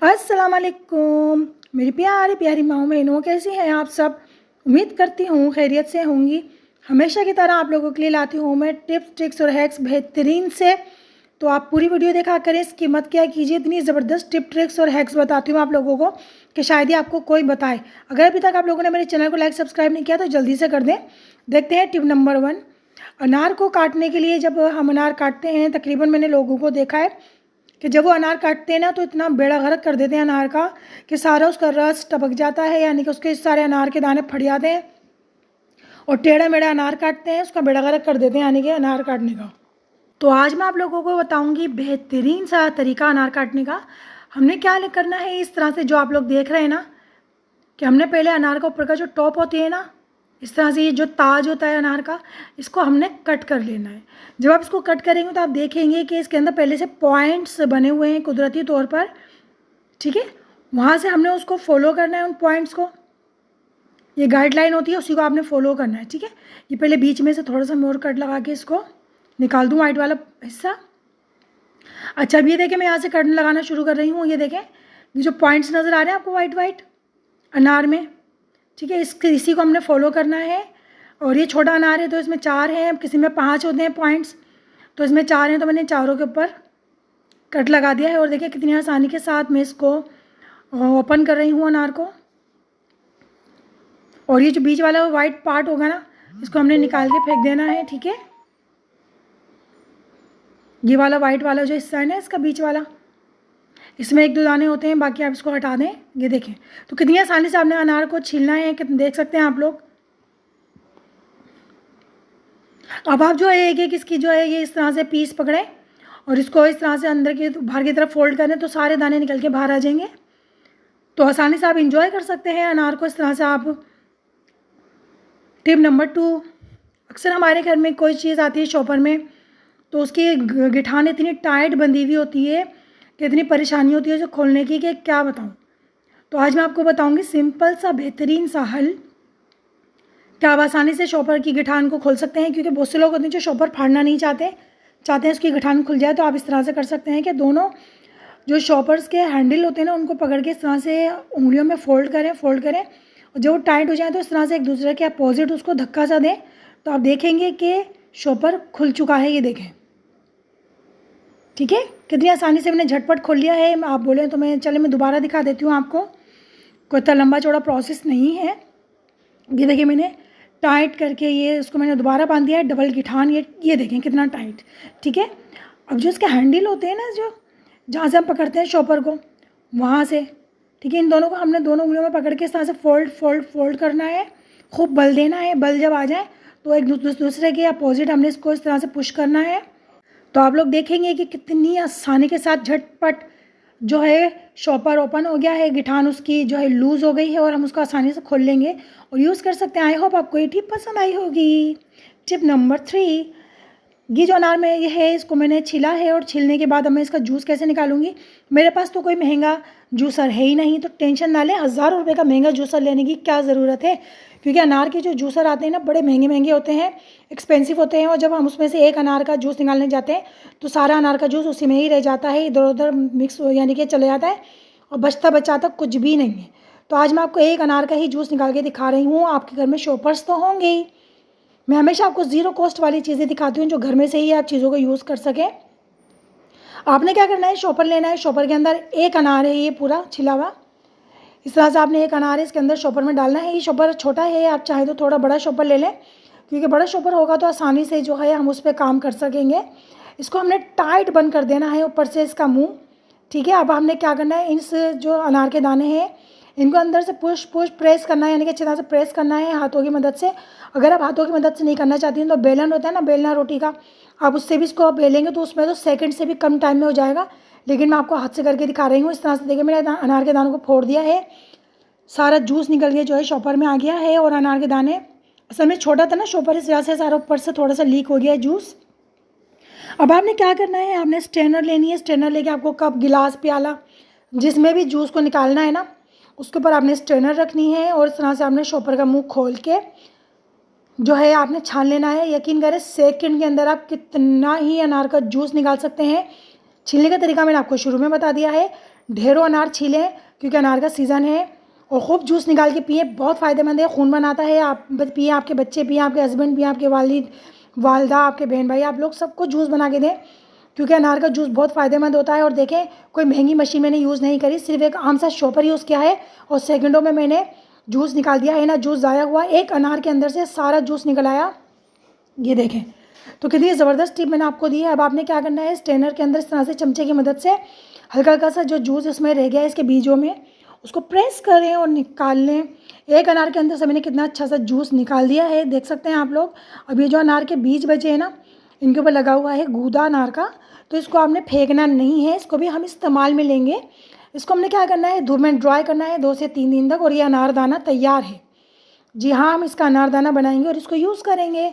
अस्सलाम वालेकुम मेरी प्यारी प्यारी माओ बहनों, कैसी हैं आप सब। उम्मीद करती हूँ खैरियत से होंगी। हमेशा की तरह आप लोगों के लिए लाती हूँ मैं टिप्स ट्रिक्स और हैक्स बेहतरीन से। तो आप पूरी वीडियो देखा करें, इसकी मत क्या कीजिए। इतनी ज़बरदस्त टिप ट्रिक्स और हैक्स बताती हूँ आप लोगों को कि शायद ही आपको कोई बताए। अगर अभी तक आप लोगों ने मेरे चैनल को लाइक सब्सक्राइब नहीं किया तो जल्दी से कर दें। देखते हैं टिप नंबर 1। अनार को काटने के लिए जब हम अनार काटते हैं, तकरीबन मैंने लोगों को देखा है कि जब वो अनार काटते हैं ना तो इतना बेड़ा गर्क कर देते हैं अनार का कि सारा उसका रस टपक जाता है, यानी कि उसके सारे अनार के दाने फट जाते हैं और टेढ़ा मेढ़ा अनार काटते हैं, उसका बेड़ा गर्क कर देते हैं यानी कि अनार काटने का। तो आज मैं आप लोगों को बताऊंगी बेहतरीन सा तरीका अनार काटने का। हमने क्या करना है, इस तरह से जो आप लोग देख रहे हैं ना कि हमने पहले अनार का ऊपर का जो टॉप होती है ना, इस तरह से ये जो ताज होता है अनार का, इसको हमने कट कर लेना है। जब आप इसको कट करेंगे तो आप देखेंगे कि इसके अंदर पहले से पॉइंट्स बने हुए हैं कुदरती तौर पर, ठीक है। वहाँ से हमने उसको फॉलो करना है, उन पॉइंट्स को। ये गाइडलाइन होती है, उसी को आपने फॉलो करना है, ठीक है। ये पहले बीच में से थोड़ा सा मोड़ कट लगा के इसको निकाल दूँ, वाइट वाला हिस्सा। अच्छा, अब ये देखें, मैं यहाँ से कट लगाना शुरू कर रही हूँ। ये देखें, ये जो पॉइंट्स नज़र आ रहे हैं आपको वाइट वाइट अनार में, ठीक है, इसी को हमने फॉलो करना है। और ये छोटा अनार है तो इसमें 4 हैं, किसी में 5 होते हैं पॉइंट्स, तो इसमें 4 हैं, तो मैंने चारों के ऊपर कट लगा दिया है। और देखिए कितनी आसानी के साथ मैं इसको ओपन कर रही हूँ अनार को। और ये जो बीच वाला वाइट पार्ट होगा ना, इसको हमने निकाल के फेंक देना है, ठीक है। ये वाला वाइट वाला जो हिस्सा है ना, इसका बीच वाला, इसमें 1-2 दाने होते हैं, बाकी आप इसको हटा दें। ये देखें तो कितनी आसानी से आपने अनार को छीलना है, कितने देख सकते हैं आप लोग। अब आप जो है एक एक इसकी जो है ये इस तरह से पीस पकड़ें और इसको इस तरह से अंदर की बाहर की तरफ फोल्ड करें तो सारे दाने निकल के बाहर आ जाएंगे। तो आसानी से आप इंजॉय कर सकते हैं अनार को इस तरह से आप। टिप नंबर 2, अक्सर हमारे घर में कोई चीज़ आती है शॉपर में तो उसकी गिठान इतनी टाइट बंधी हुई होती है कि इतनी परेशानी होती है उसे खोलने की कि क्या बताऊँ। तो आज मैं आपको बताऊँगी सिंपल सा बेहतरीन सा हल कि आप आसानी से शॉपर की गिठान को खोल सकते हैं। क्योंकि बहुत से लोग होते हैं जो शॉपर फाड़ना नहीं चाहते हैं उसकी गिठान खुल जाए। तो आप इस तरह से कर सकते हैं कि दोनों जो शॉपर्स के हैंडल होते हैं ना, उनको पकड़ के इस तरह से उंगलियों में फोल्ड करें और जब वो टाइट हो जाए तो इस तरह से एक दूसरे के अपोजिट उसको धक्का सा दें, तो आप देखेंगे कि शॉपर खुल चुका है। ये देखें, ठीक है, कितनी आसानी से मैंने झटपट खोल लिया है। आप बोले तो मैं दोबारा दिखा देती हूँ आपको, कोई इतना लंबा चौड़ा प्रोसेस नहीं है। ये देखिए, मैंने टाइट करके ये उसको मैंने दोबारा बांध दिया है, डबल गिठान। ये देखें कितना टाइट, ठीक है। अब जो इसके हैंडल होते हैं ना, जो जहाँ से हम पकड़ते हैं शॉपर को, वहाँ से, ठीक है, इन दोनों को हमने दोनों उंगलियों में पकड़ के इस तरह से फोल्ड करना है, खूब बल देना है। बल जब आ जाए तो एक दूसरे के अपोजिट हमने इसको इस तरह से पुश करना है। तो आप लोग देखेंगे कि कितनी आसानी के साथ झटपट जो है शॉपर ओपन हो गया है, गिठान उसकी जो है लूज़ हो गई है और हम उसको आसानी से खोल लेंगे और यूज़ कर सकते हैं। आई होप आपको ये टिप पसंद आई होगी। टिप नंबर 3, ये जो अनार में ये है, इसको मैंने छिला है और छिलने के बाद अब मैं इसका जूस कैसे निकालूंगी। मेरे पास तो कोई महंगा जूसर है ही नहीं, तो टेंशन ना लें, हज़ारों रुपये का महंगा जूसर लेने की क्या ज़रूरत है। क्योंकि अनार के जो जूसर आते हैं ना, बड़े महंगे महंगे होते हैं, एक्सपेंसिव होते हैं। और जब हम उसमें से एक अनार का जूस निकालने जाते हैं तो सारा अनार का जूस उसी में ही रह जाता है, इधर उधर मिक्स यानी कि चले जाता है और बचता बचाता कुछ भी नहीं है। तो आज मैं आपको एक अनार का ही जूस निकाल के दिखा रही हूँ। आपके घर में शॉपर्स तो होंगे ही, मैं हमेशा आपको ज़ीरो कॉस्ट वाली चीज़ें दिखाती हूँ जो घर में से ही आप चीज़ों को यूज़ कर सकें। आपने क्या करना है, शॉपर लेना है, शॉपर के अंदर एक अनार है, ये पूरा छिला हुआ, इस तरह से आपने एक अनार है इसके अंदर शॉपर में डालना है। ये शॉपर छोटा है, आप चाहे तो थोड़ा बड़ा शॉपर ले लें, क्योंकि बड़ा शॉपर होगा तो आसानी से जो है हम उस पर काम कर सकेंगे। इसको हमने टाइट बंद कर देना है ऊपर से इसका मुँह, ठीक है। अब हमने क्या करना है, इस जो अनार के दाने हैं इनको अंदर से पुश प्रेस करना है, यानी कि अच्छी तरह से प्रेस करना है हाथों की मदद से। अगर आप हाथों की मदद से नहीं करना चाहती हैं तो बेलन होता है ना, बेलना रोटी का, आप उससे भी इसको बेलेंगे तो उसमें तो सेकंड से भी कम टाइम में हो जाएगा। लेकिन मैं आपको हाथ से करके दिखा रही हूँ। इस तरह से देखिए, मैंने अनार के दानों को फोड़ दिया है, सारा जूस निकल गया जो है शॉपर में आ गया है। और अनार के दाने असल में छोटा था ना शॉपर, इस वजह से सारा ऊपर से थोड़ा सा लीक हो गया है जूस। अब आपने क्या करना है, आपने स्ट्रेनर लेनी है। स्ट्रेनर लेके आपको कप गिलास प्याला जिसमें भी जूस को निकालना है ना, उसके ऊपर आपने स्ट्रेनर रखनी है और इस तरह से आपने शॉपर का मुंह खोल के जो है आपने छान लेना है। यकीन करें सेकंड के अंदर आप कितना ही अनार का जूस निकाल सकते हैं। छीलने का तरीका मैंने आपको शुरू में बता दिया है। ढेरों अनार छीलें क्योंकि अनार का सीज़न है, और खूब जूस निकाल के पिए, बहुत फ़ायदेमंद है, खून बनाता है। आप पिए, आपके बच्चे पिए, आपके हस्बैंड पिए, आपके वालिद वालदा, आपके बहन भाई, आप लोग सबको जूस बना के दें क्योंकि अनार का जूस बहुत फ़ायदेमंद होता है। और देखें, कोई महंगी मशीन मैंने यूज़ नहीं करी, सिर्फ एक आम सा शॉपर यूज़ किया है और सेकंडों में मैंने जूस निकाल दिया है ना। जूस ज़ाया हुआ, एक अनार के अंदर से सारा जूस निकल आया। ये देखें, तो कितनी ज़बरदस्त टिप मैंने आपको दी है। अब आपने क्या करना है, स्ट्रेनर के अंदर इस तरह से चमचे की मदद से हल्का हल्का सा जो जूस इसमें रह गया है इसके बीजों में, उसको प्रेस करें और निकाल लें। एक अनार के अंदर से मैंने कितना अच्छा सा जूस निकाल दिया है, देख सकते हैं आप लोग। अब ये जो अनार के बीज बचे हैं ना, इनके ऊपर लगा हुआ है गूदा अनार का, तो इसको आपने फेंकना नहीं है, इसको भी हम इस्तेमाल में लेंगे। इसको हमने क्या करना है, धूप में ड्राई करना है 2 से 3 दिन तक, और ये अनारदाना तैयार है। जी हाँ, हम इसका अनारदाना बनाएंगे और इसको यूज़ करेंगे।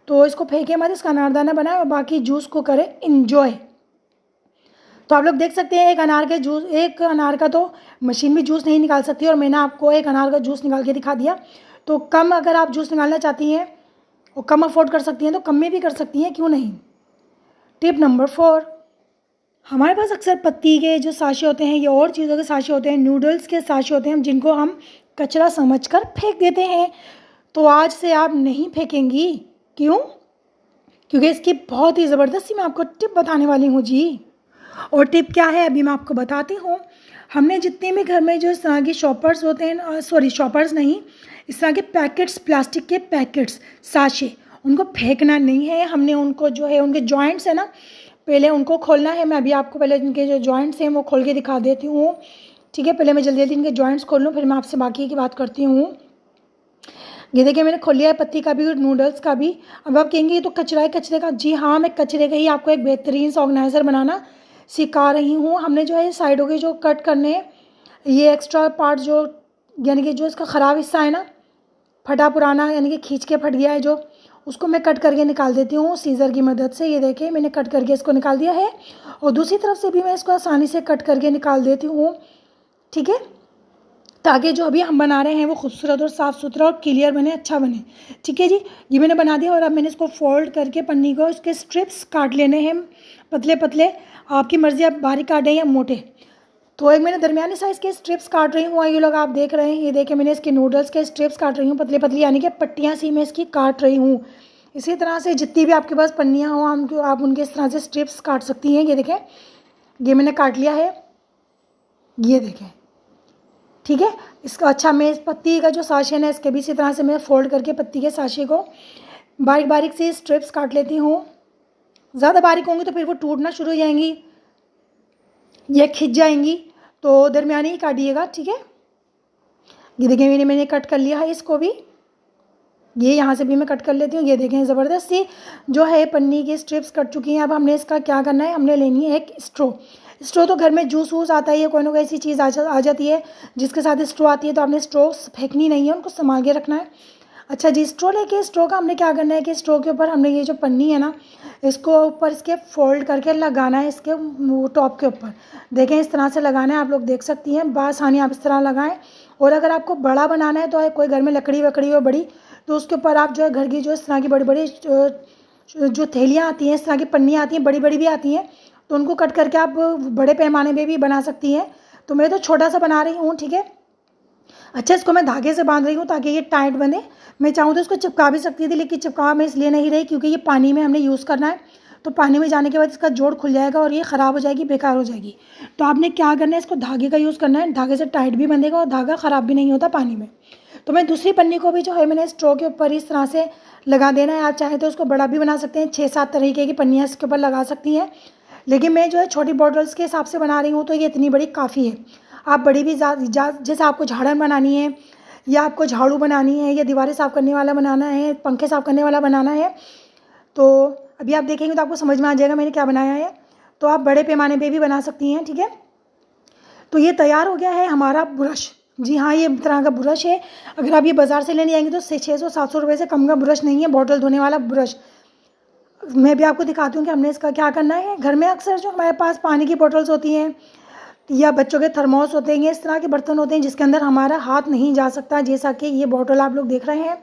तो इसको फेंके मत, इसका अनारदाना बनाएं और बाकी जूस को करें इंजॉय। तो आप लोग देख सकते हैं, एक अनार का तो मशीन भी जूस नहीं निकाल सकती, और मैंने आपको एक अनार का जूस निकाल के दिखा दिया। तो कम अगर आप जूस निकालना चाहती हैं और कम अफोर्ड कर सकती हैं तो कम में भी कर सकती हैं, क्यों नहीं। टिप नंबर 4, हमारे पास अक्सर पत्ती के जो साशे होते हैं या और चीज़ों के साशे होते हैं, नूडल्स के साशे होते हैं, जिनको हम कचरा समझकर फेंक देते हैं। तो आज से आप नहीं फेंकेंगी, क्यों? क्योंकि इसकी बहुत ही ज़बरदस्ती मैं आपको टिप बताने वाली हूँ जी। और टिप क्या है अभी मैं आपको बताती हूँ। हमने जितने भी घर में जो इस तरह के शॉपर्स होते हैं, सॉरी शॉपर्स नहीं, इस तरह के पैकेट्स, प्लास्टिक के पैकेट्स, साशे, उनको फेंकना नहीं है। हमने उनको जो है, उनके जॉइंट्स है ना, पहले उनको खोलना है। मैं अभी आपको पहले इनके जो जॉइंट्स हैं वो खोल के दिखा देती हूँ, ठीक है। पहले मैं जल्दी जल्दी इनके जॉइंट्स खोल लूँ, फिर मैं आपसे बाकी की बात करती हूँ। ये देखिए, मैंने खोल लिया है पत्ती का भी और नूडल्स का भी। अब आप कहेंगे ये तो कचरा है, कचरे का। जी हाँ, मैं कचरे का ही आपको एक बेहतरीन सा ऑर्गेनाइज़र बनाना सिखा रही हूँ। हमने जो है साइडों के जो कट करने हैं, ये एक्स्ट्रा पार्ट जो, यानी कि जो इसका ख़राब हिस्सा है ना, फटा पुराना, यानी कि खींच के फट गया है जो, उसको मैं कट करके निकाल देती हूँ सीज़र की मदद से। ये देखिए, मैंने कट करके इसको निकाल दिया है, और दूसरी तरफ से भी मैं इसको आसानी से कट करके निकाल देती हूँ, ठीक है, ताकि जो अभी हम बना रहे हैं वो खूबसूरत और साफ़ सुथरा और क्लियर बने, अच्छा बने, ठीक है जी। ये मैंने बना दिया, और अब मैंने इसको फोल्ड करके पन्नी को, इसके स्ट्रिप्स काट लेने हैं पतले पतले। आपकी मर्ज़ी, आप बारीक काटें या मोटे। तो एक मैंने दरमियानी साइज़ के स्ट्रिप्स काट रही हूँ, ये लोग आप देख रहे हैं। ये देखिए, मैंने इसके नूडल्स के स्ट्रिप्स काट रही हूँ पतले पतली, यानी कि पट्टियाँ सी मैं इसकी काट रही हूँ। इसी तरह से जितनी भी आपके पास पन्नियाँ हों, आप उनके इस तरह से स्ट्रिप्स काट सकती हैं। ये देखें, ये मैंने काट लिया है, ये देखें, ठीक है। इसका अच्छा, मैं इस पत्ती का जो साशे है इसके भी इसी तरह से मैं फोल्ड करके पत्ती के साशे को बारीक बारीक से स्ट्रिप्स काट लेती हूँ। ज़्यादा बारीक होंगी तो फिर वो टूटना शुरू हो जाएंगी या खिंच जाएंगी, तो दरमियानी ही काटिएगा, ठीक है। ये देखिए, मैंने कट कर लिया है इसको भी। ये यहाँ से भी मैं कट कर लेती हूँ। ये देखें, ज़बरदस्त सी जो है पन्नी की स्ट्रिप्स कट चुकी हैं। अब हमने इसका क्या करना है, हमने लेनी है एक स्ट्रो तो घर में जूस वूस आता है, कोई ना कोई ऐसी चीज़ आ जाती है जिसके साथ स्ट्रो आती है, तो आपने स्ट्रो फेंकनी नहीं है, उनको संभाल के रखना है। अच्छा जी, स्ट्रो लेके स्ट्रो का हमने क्या करना है कि स्ट्रो के ऊपर हमने ये जो पन्नी है ना, इसको ऊपर इसके फोल्ड करके लगाना है, इसके टॉप के ऊपर। देखें, इस तरह से लगाना है, आप लोग देख सकती हैं, बासानी आप इस तरह लगाएं। और अगर आपको बड़ा बनाना है तो कोई घर में लकड़ी वकड़ी हो बड़ी, तो उसके ऊपर आप जो है घर की जो इस तरह की बड़ी बड़ी जो थैलियाँ आती हैं, इस तरह की पन्नियाँ आती हैं, बड़ी बड़ी भी आती हैं, तो उनको कट करके आप बड़े पैमाने में भी बना सकती हैं। तो मैं तो छोटा सा बना रही हूँ, ठीक है। अच्छा, इसको मैं धागे से बांध रही हूँ ताकि ये टाइट बने। मैं चाहूँ तो इसको चिपका भी सकती थी, लेकिन चिपका मैं इसलिए नहीं रही क्योंकि ये पानी में हमने यूज़ करना है, तो पानी में जाने के बाद इसका जोड़ खुल जाएगा और ये ख़राब हो जाएगी, बेकार हो जाएगी। तो आपने क्या करना है, इसको धागे का यूज़ करना है, धागे से टाइट भी बंधेगा और धागा ख़राब भी नहीं होता पानी में। तो मैं दूसरी पन्नी को भी जो है मैंने स्ट्रो के ऊपर इस तरह से लगा देना है। आप चाहें तो उसको बड़ा भी बना सकते हैं, 6-7 तरीके की पन्नियाँ इसके ऊपर लगा सकती हैं, लेकिन मैं जो है छोटी बॉटल्स के हिसाब से बना रही हूँ, तो ये इतनी बड़ी काफ़ी है। आप बड़ी भी जैसे आपको झाड़न बनानी है, या आपको झाड़ू बनानी है, या दीवारें साफ़ करने वाला बनाना है, पंखे साफ़ करने वाला बनाना है, तो अभी आप देखेंगे तो आपको समझ में आ जाएगा मैंने क्या बनाया है। तो आप बड़े पैमाने पे भी बना सकती हैं, ठीक है। तो ये तैयार हो गया है हमारा ब्रश। जी हाँ, ये तरह का ब्रश है। अगर आप ये बाज़ार से लेने आएंगे तो 600-700 रुपये से कम का ब्रश नहीं है, बॉटल धोने वाला ब्रश। मैं भी आपको दिखाती हूँ कि हमने इसका क्या करना है। घर में अक्सर जो हमारे पास पानी की बॉटल्स होती हैं या बच्चों के थर्मोस होते हैं, इस तरह के बर्तन होते हैं जिसके अंदर हमारा हाथ नहीं जा सकता, जैसा कि ये बॉटल आप लोग देख रहे हैं।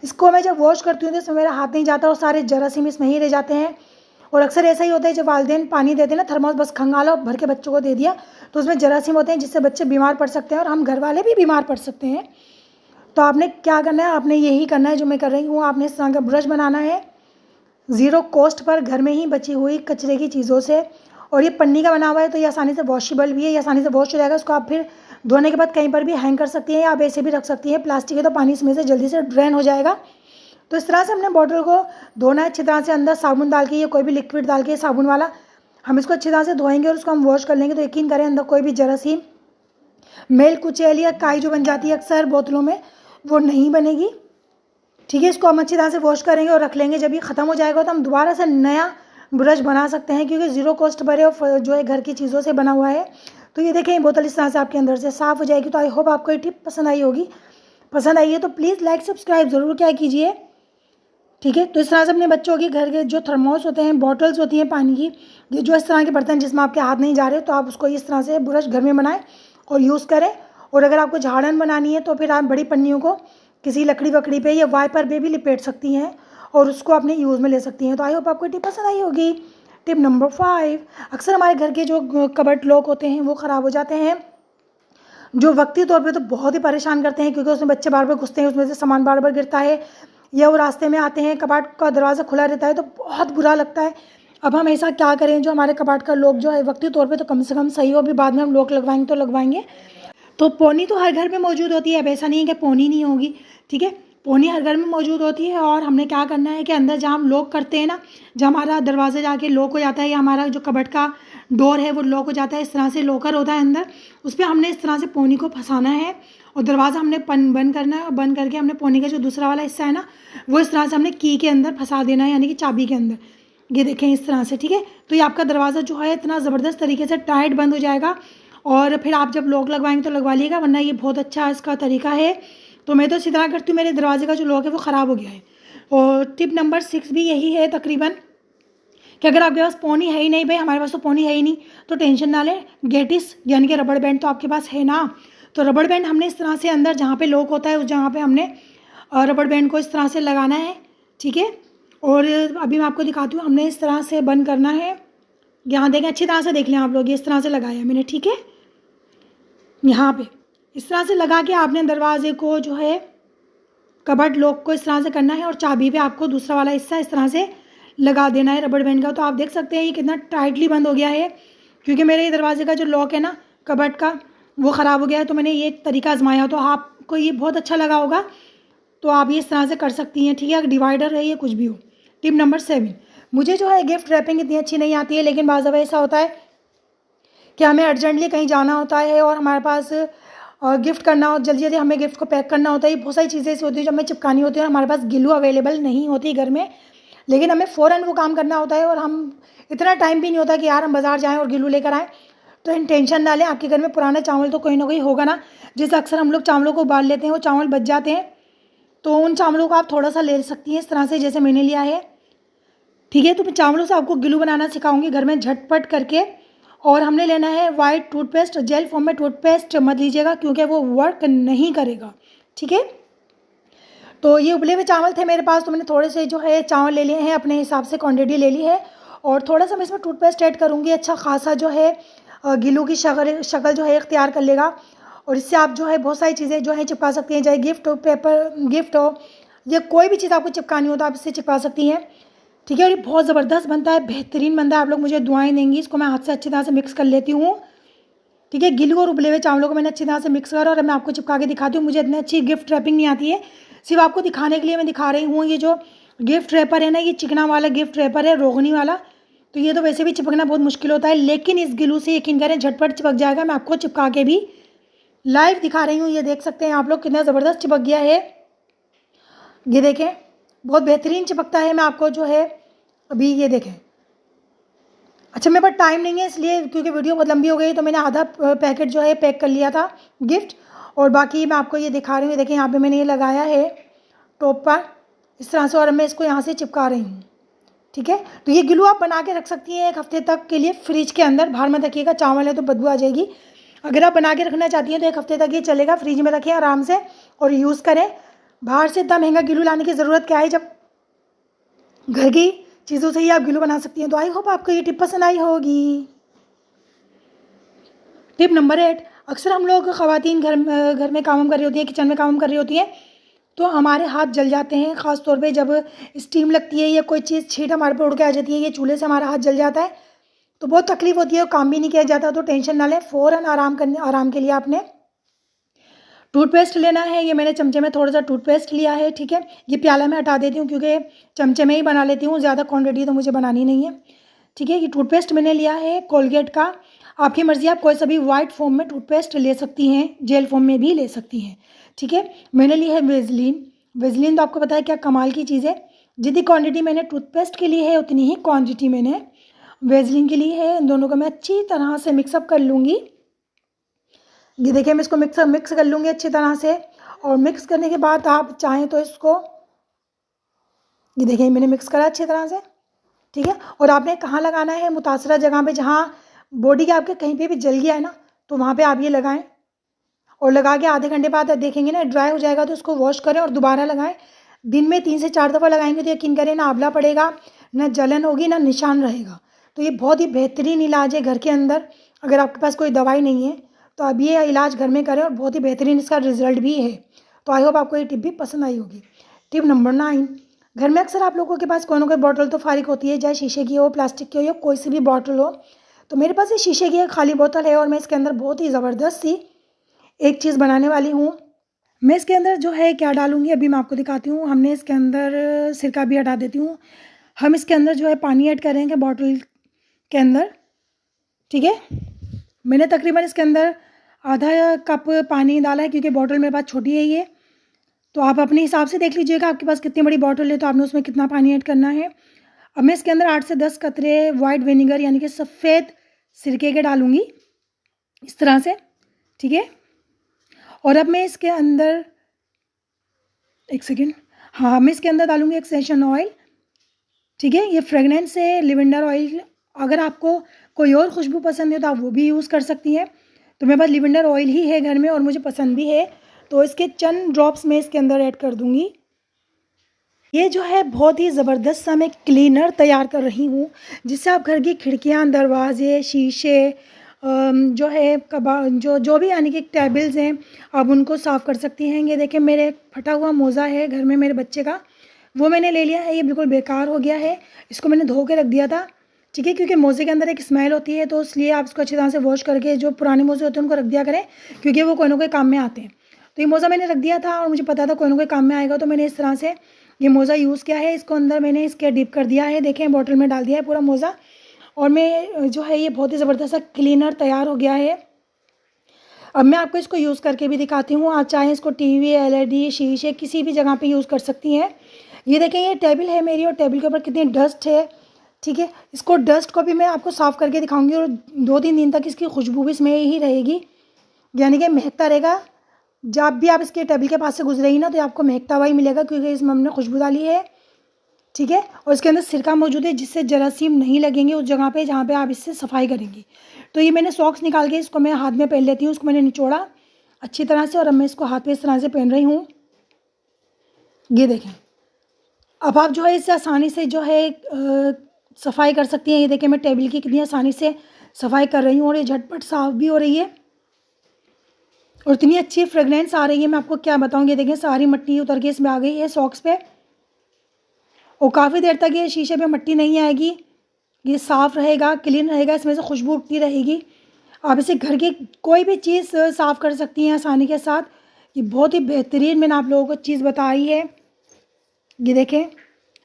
इसको मैं जब वॉश करती हूँ तो इसमें मेरा हाथ नहीं जाता और सारे जरासीम इसमें ही रह जाते हैं। और अक्सर ऐसा ही होता है, जब वालिदैन पानी देते हैं ना, थर्मोस बस खंगाला भर के बच्चों को दे दिया, तो उसमें जरासीम होते हैं जिससे बच्चे बीमार पड़ सकते हैं और हम घर वाले भी बीमार पड़ सकते हैं। तो आपने क्या करना है, आपने यही करना है जो मैं कर रही हूँ। आपने इस तरह का ब्रश बनाना है ज़ीरो कॉस्ट पर, घर में ही बची हुई कचरे की चीज़ों से। और ये पन्नी का बना हुआ है तो ये आसानी से वॉशेबल भी है, ये आसानी से वॉश हो जाएगा। इसको आप फिर धोने के बाद कहीं पर भी हैंग कर सकती हैं या आप ऐसे भी रख सकती हैं। प्लास्टिक है तो पानी इसमें से जल्दी से ड्रेन हो जाएगा। तो इस तरह से हमने बॉटल को धोना है अच्छी तरह से, अंदर साबुन डाल के या कोई भी लिक्विड डाल के साबुन वाला हम इसको अच्छी तरह से धोएंगे और उसको हम वॉश कर लेंगे। तो यकीन करें अंदर कोई भी जरासीम, मेल कुचैल या काई जो बन जाती है अक्सर बोतलों में, वो नहीं बनेगी। ठीक है, इसको हम अच्छी तरह से वॉश करेंगे और रख लेंगे। जब ये ख़त्म हो जाएगा तो हम दोबारा से नया ब्रश बना सकते हैं क्योंकि ज़ीरो कॉस्ट पर है और जो है घर की चीज़ों से बना हुआ है। तो ये देखें, बोतल इस तरह से आपके अंदर से साफ़ हो जाएगी। तो आई होप आपको ये टिप पसंद आई होगी। पसंद आई है तो प्लीज़ लाइक सब्सक्राइब ज़रूर क्या कीजिए। ठीक है, तो इस तरह से अपने बच्चों के घर के जो थर्मोस होते हैं, बॉटल्स होती हैं पानी की, ये जो इस तरह के बर्तन जिसमें आपके हाथ नहीं जा रहे, तो आप उसको इस तरह से ब्रश घर में बनाएं और यूज़ करें। और अगर आपको झाड़न बनानी है तो फिर आप बड़ी पन्नियों को किसी लकड़ी वकड़ी पे या वाइपर पे भी लिपेट सकती हैं और उसको अपने यूज़ में ले सकती हैं। तो आई होप आपको टिप पसंद आई होगी। टिप नंबर 5, अक्सर हमारे घर के जो कबर्ड लॉक होते हैं वो ख़राब हो जाते हैं, जो वक्ती तौर पे तो बहुत ही परेशान करते हैं क्योंकि उसमें बच्चे बार बार घुसते हैं, उसमें से सामान बार बार गिरता है या वो रास्ते में आते हैं, कबाड़ का दरवाज़ा खुला रहता है तो बहुत बुरा लगता है। अब हम ऐसा क्या करें जो हमारे कबाड़ का लॉक जो है वक्ती तौर पे तो कम से कम सही हो, अभी बाद में हम लॉक लगवाएंगे तो लगवाएंगे। तो पोनी तो हर घर में मौजूद होती है, अब ऐसा नहीं है कि पोनी नहीं होगी। ठीक है, पोनी हर घर में मौजूद होती है। और हमने क्या करना है कि अंदर जहाँ हम लॉक करते हैं ना, जहाँ हमारा दरवाज़ा जाके लॉक हो जाता है या हमारा जो कबर्ड का डोर है वो लॉक हो जाता है, इस तरह से लॉकर होता है अंदर, उस पर हमने इस तरह से पोनी को फंसाना है और दरवाज़ा हमने बंद करना है। और बंद करके हमने पोनी का जो दूसरा वाला हिस्सा है ना, वो इस तरह से हमने की के अंदर फंसा देना है, यानी कि चाबी के अंदर। ये देखें इस तरह से। ठीक है, तो ये आपका दरवाज़ा जो है इतना ज़बरदस्त तरीके से टाइट बंद हो जाएगा। और फिर आप जब लॉक लगवाएंगे तो लगवा लीजिएगा, वरना ये बहुत अच्छा इसका तरीका है। तो मैं तो इसी तरह करती हूँ, मेरे दरवाजे का जो लॉक है वो ख़राब हो गया है। और टिप नंबर 6 भी यही है तकरीबन, कि अगर आपके पास पोनी है ही नहीं, भाई हमारे पास तो पोनी है ही नहीं, तो टेंशन ना लें, गेटिस यानी कि रबड़ बैंड तो आपके पास है ना। तो रबड़ बैंड हमने इस तरह से अंदर जहाँ पे लॉक होता है उस जगह पे हमने रबड़ बैंड को इस तरह से लगाना है। ठीक है, और अभी मैं आपको दिखाती हूँ, हमने इस तरह से बंद करना है। यहाँ देखें, अच्छी तरह से देख लें आप लोग, ये इस तरह से लगाया मैंने। ठीक है, यहाँ पे इस तरह से लगा के आपने दरवाजे को जो है कबर्ड लॉक को इस तरह से करना है और चाबी पे आपको दूसरा वाला हिस्सा इस तरह से लगा देना है रबड़ बैंड का। तो आप देख सकते हैं ये कितना टाइटली बंद हो गया है, क्योंकि मेरे दरवाजे का जो लॉक है ना कबर्ड का वो ख़राब हो गया है। तो मैंने ये तरीका आजमाया, तो आपको ये बहुत अच्छा लगा होगा, तो आप ये इस तरह से कर सकती हैं। ठीक है, डिवाइडर है या कुछ भी हो। टिप नंबर 7, मुझे जो है गिफ्ट रैपिंग इतनी अच्छी नहीं आती है, लेकिन बाज़ दफ़ा ऐसा होता है कि हमें अर्जेंटली कहीं जाना होता है और हमारे पास गिफ्ट करना हो, जल्दी जल्दी हमें गिफ्ट को पैक करना होता है। बहुत सारी चीज़ें ऐसी होती हैं जो हमें चिपकानी होती है और हमारे पास ग्लू अवेलेबल नहीं होती घर में, लेकिन हमें फ़ौरन वो काम करना होता है और हम इतना टाइम भी नहीं होता कि यार हम बाज़ार जाएँ और ग्लू लेकर आएँ। तो टेंशन ना लें, आपके घर में पुराना चावल तो कहीं ना कहीं होगा ना, जैसे अक्सर हम लोग चावलों को उबाल लेते हैं, वो चावल बच जाते हैं, तो उन चावलों को आप थोड़ा सा ले सकती हैं इस तरह से जैसे मैंने लिया है। ठीक है, तो मैं चावलों से आपको ग्लू बनाना सिखाऊंगी घर में झटपट करके। और हमने लेना है वाइट टूथपेस्ट, जेल फॉर्म में टूथपेस्ट मत लीजिएगा क्योंकि वो वर्क नहीं करेगा। ठीक है, तो ये उबले हुए चावल थे मेरे पास, तो मैंने थोड़े से जो है चावल ले लिए हैं, अपने हिसाब से क्वांटिटी ले ली है और थोड़ा सा मैं इसमें टूथपेस्ट ऐड करूँगी। अच्छा खासा जो है गिलू की शक्ल जो है इख्तियार कर लेगा और इससे आप जो है बहुत सारी चीज़ें जो है चिपका सकती हैं, चाहे गिफ्ट हो, पेपर गिफ्ट हो या कोई भी चीज़ आपको चिपकानी हो तो आप इससे चिपका सकती हैं। ठीक है, और ये बहुत ज़बरदस्त बनता है, बेहतरीन बनता है। आप लोग मुझे दुआएं देंगी। इसको मैं हाथ से अच्छी तरह से मिक्स कर लेती हूँ। ठीक है, गिलू और उबले हुए चावलों को मैंने अच्छी तरह से मिक्स करा और मैं आपको चिपका के दिखाती हूँ। मुझे इतनी अच्छी गिफ्ट रैपिंग नहीं आती है, सिर्फ आपको दिखाने के लिए मैं दिखा रही हूँ। ये जो गिफ्ट रैपर है ना, ये चिकना वाला गिफ्ट रैपर है, रोगनी वाला, तो ये तो वैसे भी चिपकना बहुत मुश्किल होता है, लेकिन इस गिलू से यकीन करें झटपट चिपक जाएगा। मैं आपको चिपका के भी लाइव दिखा रही हूँ। ये देख सकते हैं आप लोग कितना ज़बरदस्त चिपक गया है, ये देखें बहुत बेहतरीन चिपकता है। मैं आपको जो है अभी ये देखें, अच्छा मेरे पास टाइम नहीं है इसलिए, क्योंकि वीडियो बहुत लंबी हो गई, तो मैंने आधा पैकेट जो है पैक कर लिया था गिफ्ट और बाकी मैं आपको ये दिखा रही हूँ। देखें यहाँ पे मैंने ये लगाया है टॉप पर इस तरह से और मैं इसको यहाँ से चिपका रही हूँ। ठीक है, तो ये ग्लू आप बना के रख सकती हैं 1 हफ्ते तक के लिए फ्रिज के अंदर। बाहर मत रखिएगा, चावल है तो बदबू आ जाएगी। अगर आप बना के रखना चाहती हैं तो 1 हफ्ते तक ये चलेगा, फ्रिज में रखें आराम से और यूज़ करें। बाहर से इतना महंगा ग्लू लाने की ज़रूरत क्या है जब घर की चीज़ों से ही आप ग्लू बना सकती हैं। तो आई होप आपको ये टिप पसंद आई होगी। टिप नंबर 8, अक्सर हम लोग ख़वातीन घर में काम कर रही होती हैं, किचन में काम कर रही होती हैं, तो हमारे हाथ जल जाते हैं। ख़ास तौर पे जब स्टीम लगती है या कोई चीज़ छींट हमारे पे उड़ के आ जाती है, ये चूल्हे से हमारा हाथ जल जाता है तो बहुत तकलीफ़ होती है और काम भी नहीं किया जाता। तो टेंशन ना लें, फ़ौरन आराम के लिए आपने टूथपेस्ट लेना है। ये मैंने चमचे में थोड़ा सा टूथपेस्ट लिया है, ठीक है। ये प्याला मैं हटा देती हूँ क्योंकि चमचे में ही बना लेती हूँ, ज़्यादा क्वांटिटी तो मुझे बनानी नहीं है, ठीक है। ये टूथपेस्ट मैंने लिया है कोलगेट का। आपकी मर्ज़ी, आप कोई सा भी वाइट फॉर्म में टूथपेस्ट ले सकती हैं, जेल फॉर्म में भी ले सकती हैं, ठीक है। मैंने ली है वेजलिन। वेजलिन तो आपको पता है क्या कमाल की चीज़ है। जितनी क्वांटिटी मैंने टूथपेस्ट के लिए है उतनी ही क्वांटिटी मैंने वेजलिन के लिए है। इन दोनों को मैं अच्छी तरह से मिक्सअप कर लूँगी। ये देखिए, मैं इसको मिक्स कर लूँगी अच्छी तरह से। और मिक्स करने के बाद आप चाहें तो इसको, ये देखिए मैंने मिक्स करा अच्छी तरह से, ठीक है। और आपने कहाँ लगाना है, मुतासरा जगह पे जहाँ बॉडी के आपके कहीं पे भी जल गया है ना, तो वहाँ पे आप ये लगाएं। और लगा के आधे घंटे बाद देखेंगे ना ड्राई हो जाएगा तो उसको वॉश करें और दोबारा लगाएं। दिन में 3 से 4 दफ़ा लगाएंगे तो यकीन करें ना आंवला पड़ेगा, ना जलन होगी, ना निशान रहेगा। तो ये बहुत ही बेहतरीन इलाज है घर के अंदर। अगर आपके पास कोई दवाई नहीं है तो आप ये इलाज घर में करें और बहुत ही बेहतरीन इसका रिजल्ट भी है। तो आई होप आपको ये टिप भी पसंद आई होगी। टिप नंबर 9, घर में अक्सर आप लोगों के पास कोई ना कोई बॉटल तो फारिग होती है, चाहे शीशे की हो, प्लास्टिक की हो या कोई सी भी बॉटल हो। तो मेरे पास ये शीशे की एक खाली बोतल है और मैं इसके अंदर बहुत ही ज़बरदस्त सी एक चीज़ बनाने वाली हूँ। मैं इसके अंदर जो है क्या डालूँगी अभी मैं आपको दिखाती हूँ। हमने इसके अंदर सिरका भी हटा देती हूँ। हम इसके अंदर जो है पानी ऐड करेंगे बॉटल के अंदर, ठीक है। मैंने तकरीबन इसके अंदर आधा कप पानी डाला है क्योंकि बॉटल मेरे पास छोटी है ये। तो आप अपने हिसाब से देख लीजिएगा आपके पास कितनी बड़ी बॉटल है तो आपने उसमें कितना पानी ऐड करना है। अब मैं इसके अंदर 8 से 10 कतरे वाइट विनेगर यानी कि सफ़ेद सिरके के डालूँगी इस तरह से, ठीक है। और अब मैं इसके अंदर एक सेकेंड, हाँ, मैं इसके अंदर डालूँगी एक्सेशन ऑयल, ठीक है। ये फ्रेगनेंस है लिवेंडर ऑयल। अगर आपको कोई और खुशबू पसंद है तो आप वो भी यूज़ कर सकती हैं। तो मेरे पास लिवेंडर ऑयल ही है घर में और मुझे पसंद भी है, तो इसके चंद ड्रॉप्स में इसके अंदर ऐड कर दूँगी। ये जो है बहुत ही ज़बरदस्त सा मैं क्लीनर तैयार कर रही हूँ जिससे आप घर की खिड़कियाँ, दरवाजे, शीशे, जो है जो भी यानी कि टेबल्स हैं आप उनको साफ़ कर सकती हैं। ये देखें मेरे फटा हुआ मोज़ा है घर में मेरे बच्चे का, वो मैंने ले लिया है। ये बिल्कुल बेकार हो गया है, इसको मैंने धो के रख दिया था, ठीक है। क्योंकि मोज़े के अंदर एक स्मेल होती है तो इसलिए आप इसको अच्छी तरह से वॉश करके जो पुराने मोज़े होते हैं उनको रख दिया करें क्योंकि वो कोई ना कोई काम में आते हैं। तो ये मोज़ा मैंने रख दिया था और मुझे पता था कोई ना कोई काम में आएगा तो मैंने इस तरह से ये मोज़ा यूज़ किया है। इसको अंदर मैंने इसके डिप कर दिया है, देखें बॉटल में डाल दिया है पूरा मोज़ा। और मैं जो है ये बहुत ही ज़बरदस्त सा क्लीनर तैयार हो गया है। अब मैं आपको इसको यूज़ करके भी दिखाती हूँ। आप चाहें इसको टीवी, LED, शीशे किसी भी जगह पे यूज़ कर सकती हैं। ये देखें ये टेबल है मेरी और टेबल के ऊपर कितनी डस्ट है, ठीक है। इसको डस्ट को भी मैं आपको साफ़ करके दिखाऊंगी और 2-3 दिन तक इसकी खुशबू भी इसमें ही रहेगी, यानी कि महकता रहेगा। जब भी आप इसके टेबल के पास से गुजरेगी ना तो आपको महकता हुआ ही मिलेगा क्योंकि इसमें हमने खुशबू डाली है, ठीक है। और इसके अंदर सिरका मौजूद है जिससे जरासीम नहीं लगेंगे उस जगह पे जहाँ पे आप इससे सफाई करेंगी। तो ये मैंने सॉक्स निकाल के इसको मैं हाथ में पहन लेती हूँ। उसको मैंने निचोड़ा अच्छी तरह से और अब मैं इसको हाथ पे इस तरह से पहन रही हूँ। ये देखें, अब आप जो है इससे आसानी से जो है सफाई कर सकती हैं। ये देखें मैं टेबल की कितनी आसानी से सफाई कर रही हूँ और ये झटपट साफ़ भी हो रही है और इतनी अच्छी फ्रेगनेंस आ रही है मैं आपको क्या बताऊँ। ये देखें सारी मिट्टी उतर के इसमें आ गई है सॉक्स पे और काफ़ी देर तक ये शीशे पे मिट्टी नहीं आएगी, ये साफ़ रहेगा, क्लीन रहेगा, इसमें से खुशबू उठती रहेगी। आप इसे घर की कोई भी चीज़ साफ़ कर सकती हैं आसानी के साथ। ये बहुत ही बेहतरीन मैंने आप लोगों को चीज़ बताई है। ये देखें,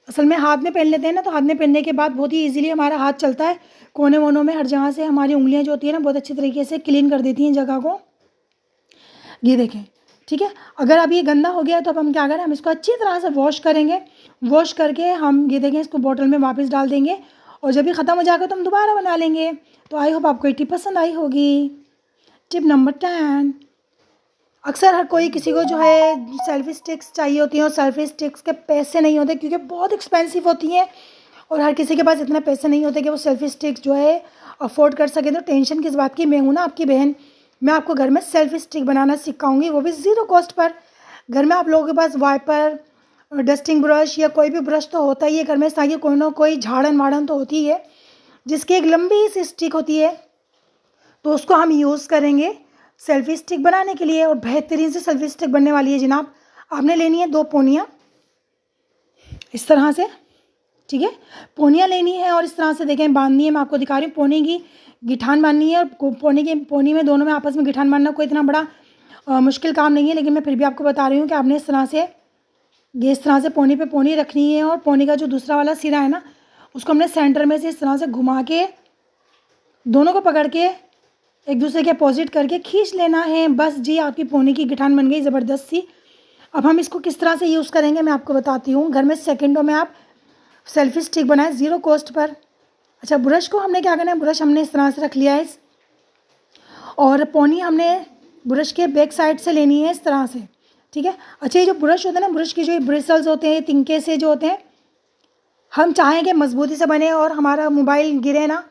असल में हाथ में पहन लेते हैं ना तो हाथ में पहनने के बाद बहुत ही ईजिली हमारा हाथ चलता है, कोने वोनों में हर जगह से हमारी उंगलियाँ जो होती है ना बहुत अच्छी तरीके से क्लीन कर देती हैं जगह को। ये देखें, ठीक है। अगर अब ये गंदा हो गया तो अब हम क्या करें, हम इसको अच्छी तरह से वॉश करेंगे। वॉश करके हम ये देखें इसको बोतल में वापस डाल देंगे और जब ये ख़त्म हो जाएगा तो हम दोबारा बना लेंगे। तो आई होप आपको ये टिप पसंद आई होगी। टिप नंबर 10, अक्सर हर कोई किसी को जो है सेल्फी स्टिक्स चाहिए होती हैं और सेल्फी स्टिक्स के पैसे नहीं होते क्योंकि बहुत एक्सपेंसिव होती हैं और हर किसी के पास इतने पैसे नहीं होते कि वो सेल्फी स्टिक्स जो है अफोर्ड कर सके। तो टेंशन किस बात की, मैं हूँ ना आपकी बहन, मैं आपको घर में सेल्फी स्टिक बनाना सिखाऊंगी, वो भी ज़ीरो कॉस्ट पर। घर में आप लोगों के पास वाइपर, डस्टिंग ब्रश या कोई भी ब्रश तो होता ही है घर में, ताकि कोई ना कोई झाड़न वाड़न तो होती है जिसकी एक लंबी सी स्टिक होती है। तो उसको हम यूज़ करेंगे सेल्फी स्टिक बनाने के लिए, और बेहतरीन से सेल्फी स्टिक बनने वाली है जनाब। आपने लेनी है 2 पोनियाँ इस तरह से, ठीक है, पोनियाँ लेनी है और इस तरह से देखें बांधनी है। मैं आपको दिखा रही हूँ, पोनी की गिठान बांधनी है और पोनी में दोनों में आपस में गिठान बांधना कोई इतना बड़ा मुश्किल काम नहीं है, लेकिन मैं फिर भी आपको बता रही हूँ कि आपने इस तरह से पोनी पे पोनी रखनी है, और पोनी का जो दूसरा वाला सिरा है ना, उसको हमने सेंटर में से इस तरह से घुमा के दोनों को पकड़ के एक दूसरे के अपोजिट करके खींच लेना है। बस जी, आपकी पोनी की गिठान बन गई ज़बरदस्त सी। अब हम इसको किस तरह से यूज़ करेंगे मैं आपको बताती हूँ। घर में सेकंडों में आप सेल्फी स्टिक बनाए 0 कॉस्ट पर। अच्छा, ब्रश को हमने क्या करना है, ब्रश हमने इस तरह से रख लिया है, और पोनी हमने ब्रश के बैक साइड से लेनी है इस तरह से, ठीक है। अच्छा, ये जो ब्रश होता है ना, ब्रश के जो ब्रिसल्स होते हैं, तिनके से जो होते हैं, हम चाहें कि मजबूती से बने और हमारा मोबाइल गिरे ना,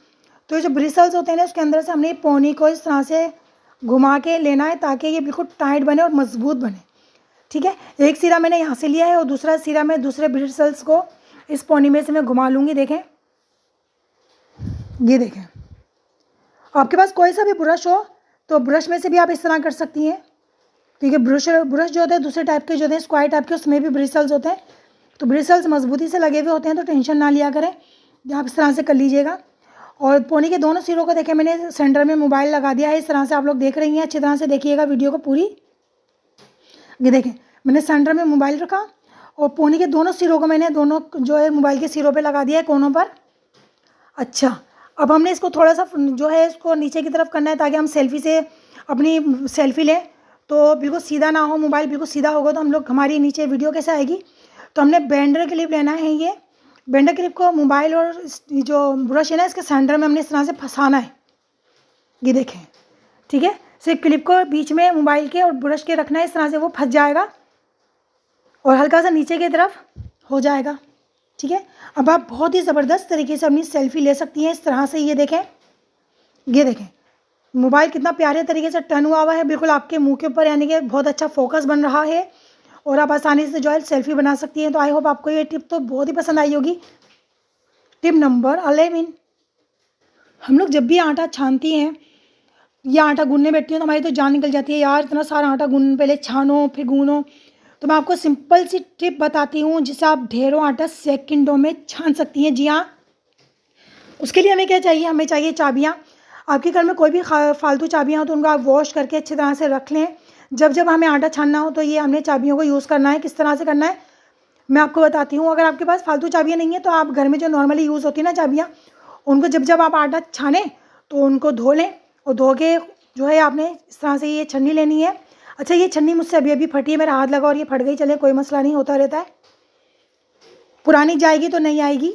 तो ये जो ब्रिसल्स होते हैं ना, उसके अंदर से हमने पोनी को इस तरह से घुमा के लेना है ताकि ये बिल्कुल टाइट बने और मजबूत बने, ठीक है। एक सिरा मैंने यहाँ से लिया है और दूसरा सिरा मैं दूसरे ब्रिसल्स को इस पोनी में से मैं घुमा लूँगी। देखें, ये देखें, आपके पास कोई सा भी ब्रश हो तो ब्रश में से भी आप इस तरह कर सकती हैं, क्योंकि ब्रश जो होते हैं दूसरे टाइप के जो होते हैं, स्क्वायर टाइप के, उसमें भी ब्रिसल्स होते हैं। तो ब्रिसल्स मजबूती से लगे हुए होते हैं, तो टेंशन ना लिया करें, आप इस तरह से कर लीजिएगा। और पोनी के दोनों सिरों को देखें, मैंने सेंटर में मोबाइल लगा दिया है इस तरह से, आप लोग देख रही हैं, अच्छी तरह से देखिएगा वीडियो को पूरी। ये देखें, मैंने सेंटर में मोबाइल रखा और पोनी के दोनों सिरों को मैंने दोनों जो है मोबाइल के सिरों पे लगा दिया है, कोनों पर। अच्छा, अब हमने इसको थोड़ा सा जो है इसको नीचे की तरफ करना है ताकि हम सेल्फी से अपनी सेल्फी लें, तो बिल्कुल सीधा ना हो मोबाइल, बिल्कुल सीधा होगा तो हम लोग हमारी नीचे वीडियो कैसे आएगी। तो हमने बेंडर क्लिप लेना है, ये बेंडर क्लिप को मोबाइल और जो ब्रश है ना, इसके सेंटर में हमने इस तरह से फंसाना है। ये देखें, ठीक है, सिर्फ क्लिप को बीच में मोबाइल के और ब्रश के रखना है, इस तरह से वो फंस जाएगा और हल्का सा नीचे की तरफ हो जाएगा, ठीक है। अब आप बहुत ही ज़बरदस्त तरीके से अपनी सेल्फी ले सकती हैं इस तरह से। ये देखें मोबाइल कितना प्यारे तरीके से टर्न हुआ है बिल्कुल आपके मुंह के ऊपर, यानी कि बहुत अच्छा फोकस बन रहा है और आप आसानी से जो है सेल्फी बना सकती हैं। तो आई होप आपको ये टिप तो बहुत ही पसंद आई होगी। टिप नंबर 11, हम लोग जब भी आटा छानती हैं या आटा गूंदने बैठती हैं तो हमारी तो जान निकल जाती है, यार इतना सारा आटा गूंद, पहले छानो फिर गूंदो। तो मैं आपको सिंपल सी टिप बताती हूँ जिससे आप ढेरों आटा सेकंडों में छान सकती हैं। जी हाँ, उसके लिए हमें क्या चाहिए, हमें चाहिए चाबियाँ। आपके घर में कोई भी फालतू चाबियाँ हो तो उनको आप वॉश करके अच्छी तरह से रख लें। जब हमें आटा छानना हो तो ये हमने चाबियों को यूज़ करना है। किस तरह से करना है मैं आपको बताती हूँ। अगर आपके पास फालतू चाबियाँ नहीं है तो आप घर में जो नॉर्मली यूज़ होती है ना चाबियाँ, उनको जब आप आटा छानें तो उनको धो लें, और धो के जो है आपने इस तरह से ये छन्नी लेनी है। अच्छा, ये छन्नी मुझसे अभी फटी है, मेरा हाथ लगा और ये फट गई, चले कोई मसला नहीं, होता रहता है, पुरानी जाएगी तो नहीं आएगी,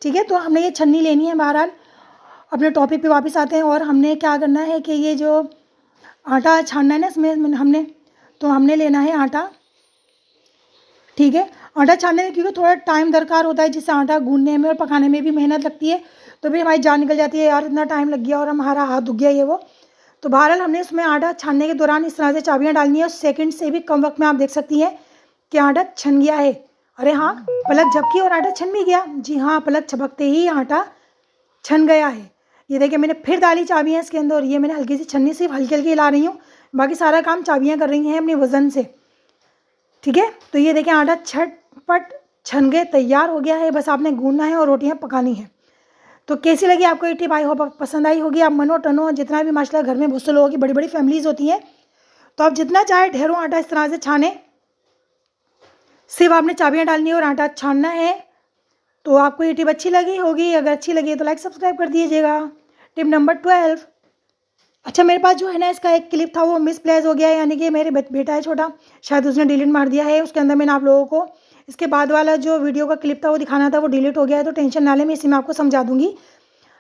ठीक है। तो हमने ये छन्नी लेनी है। बहरहाल अपने टॉपिक पे वापस आते हैं, और हमने क्या करना है कि ये जो आटा छानना है ना इसमें हमने लेना है आटा, ठीक है। आटा छानने में क्योंकि थोड़ा टाइम दरकार होता है, जिससे आटा गूंदने में और पकाने में भी मेहनत लगती है, तो भी हमारी जान निकल जाती है, यार इतना टाइम लग गया और हमारा हाथ दुख गया ये वो। तो बहरहाल हमने इसमें आटा छानने के दौरान इस तरह से चाबियाँ डालनी है, और सेकंड से भी कम वक्त में आप देख सकती हैं कि आटा छन गया है। अरे हाँ, पलक झपकी और आटा छन भी गया। जी हाँ, पलक झपकते ही आटा छन गया है। ये देखिए, मैंने फिर डाली चाबियाँ इसके अंदर, और ये मैंने हल्की सी छन्नी सिर्फ हल्की हल्की हिला रही हूँ, बाकी सारा काम चाबियाँ कर रही हैं अपने वज़न से, ठीक है। तो ये देखें, आटा झटपट छन गए, तैयार हो गया है, बस आपने गूंदना है और रोटियाँ पकानी है। तो कैसी लगी आपको ये टिप, आई होप पसंद आई होगी। आप मनो टनो जितना भी माशाल्लाह घर में बहुत से लोगों की बड़ी बड़ी फैमिलीज़ होती हैं, तो आप जितना चाहे ढेरों आटा इस तरह से छाने, सिर्फ आपने चाबियाँ डालनी है और आटा छानना है। तो आपको ये टिप अच्छी लगी होगी, अगर अच्छी लगी तो लाइक सब्सक्राइब कर दीजिएगा। टिप नंबर 12, अच्छा मेरे पास जो है ना इसका एक क्लिप था वो मिसप्लेस हो गया है, यानी कि मेरे बेटा है छोटा, शायद उसने डिलीट मार दिया है। उसके अंदर मैंने आप लोगों को इसके बाद वाला जो वीडियो का क्लिप था वो दिखाना था, वो डिलीट हो गया है, तो टेंशन ना लें, मैं इसी में आपको समझा दूंगी।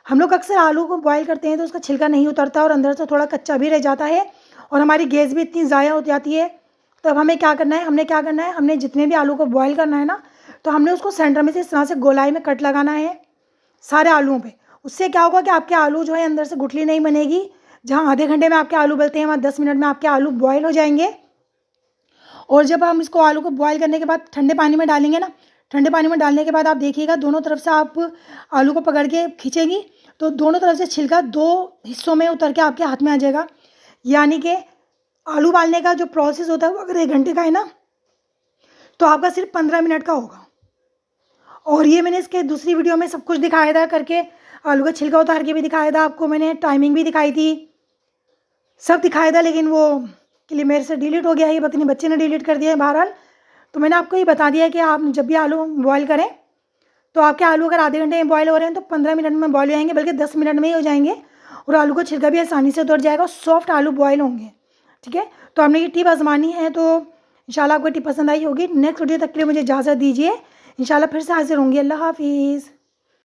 हम लोग अक्सर आलू को बॉयल करते हैं तो उसका छिलका नहीं उतरता और अंदर से थोड़ा कच्चा भी रह जाता है, और हमारी गैस भी इतनी ज़ाया हो जाती है। तो अब हमें क्या करना है, हमने जितने भी आलू को बॉयल करना है ना, तो हमने उसको सेंटर में से इस तरह से गोलाई में कट लगाना है सारे आलूओं पे। उससे क्या होगा कि आपके आलू जो है अंदर से गुठली नहीं बनेगी। जहाँ आधे घंटे में आपके आलू उबलते हैं, वहाँ 10 मिनट में आपके आलू बॉयल हो जाएंगे। और जब हम इसको आलू को बॉयल करने के बाद ठंडे पानी में डालेंगे ना, ठंडे पानी में डालने के बाद आप देखिएगा दोनों तरफ से आप आलू को पकड़ के खींचेंगी तो दोनों तरफ से छिलका 2 हिस्सों में उतर के आपके हाथ में आ जाएगा। यानी कि आलू उबालने का जो प्रोसेस होता है वो अगर 1 घंटे का है ना, तो आपका सिर्फ 15 मिनट का होगा। और ये मैंने इसके दूसरी वीडियो में सब कुछ दिखाया था करके, आलू का छिलका उतार के भी दिखाया था आपको, मैंने टाइमिंग भी दिखाई थी, सब दिखाया था, लेकिन वो के लिए मेरे से डिलीट हो गया, ये पता नहीं बच्चे ने डिलीट कर दिया है। बहरहाल तो मैंने आपको ये बता दिया है कि आप जब भी आलू बॉयल करें तो आपके आलू अगर आधे घंटे में बॉयल हो रहे हैं तो 15 मिनट में बॉयल हो जाएंगे, बल्कि 10 मिनट में ही हो जाएंगे, और आलू का छिलका भी आसानी से उतर जाएगा और सॉफ्ट आलू बॉयल होंगे। ठीक है, तो आपने ये टिप आजमानी है, तो इंशाल्लाह आपको टिप पसंद आई होगी। नेक्स्ट वीडियो तक के लिए मुझे इजाज़त दीजिए, इंशाल्लाह फिर से हाजिर होंगी। अल्लाह हाफिज़।